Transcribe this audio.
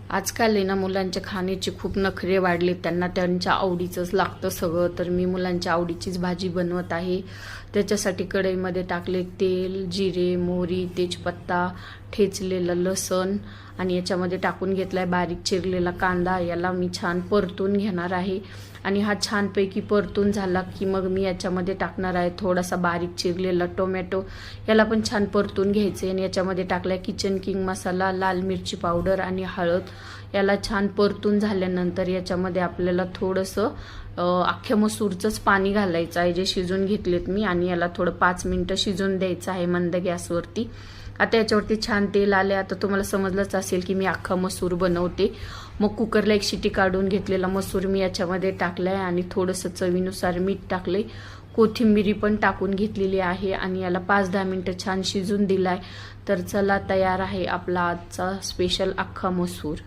आजकाल आहे ना मुलांच्या खाण्याचे खूप नखरे वाढले. त्यांना त्यांच्या आवडीचंच लागतं सगळं. तर मी मुलांच्या आवडीचीच भाजी बनवत आहे. त्याच्यासाठी कढईमध्ये टाकले तेल, जिरे, मोहरी, तेजपत्ता, ठेचलेलं लसण आणि याच्यामध्ये टाकून घेतलाय बारीक चिरलेला कांदा. याला मी छान परतून घेणार आहे आणि हा छानपैकी परतून झाला की मग मी याच्यामध्ये टाकणार आहे थोडासा बारीक चिरलेला टोमॅटो. याला पण छान परतून घ्यायचे आणि याच्यामध्ये टाकलाय किचन किंग मसाला, लाल मिरची पावडर आणि हळद. याला छान परतून झाल्यानंतर याच्यामध्ये आपल्याला थोडंसं अख्ख्या मसूरचंच पाणी घालायचं आहे जे शिजून घेतलेत मी आणि याला थोडं 5 मिनिटं शिजून द्यायचं आहे मंद गॅसवरती. आता याच्यावरती छान तेल आले. आता तुम्हाला समजलंच असेल की मी अख्खा मसूर बनवते. मग कुकरला एक शिटी काढून घेतलेला मसूर मी याच्यामध्ये टाकलाय आणि थोडंसं चवीनुसार मीठ टाकले. कोथिंबीर पण टाकून घेतलेली आहे आणि याला 5-10 मिनिटं छान शिजून दिलाय. तर चला, तयार आहे आपला आजचा स्पेशल अख्खा मसूर.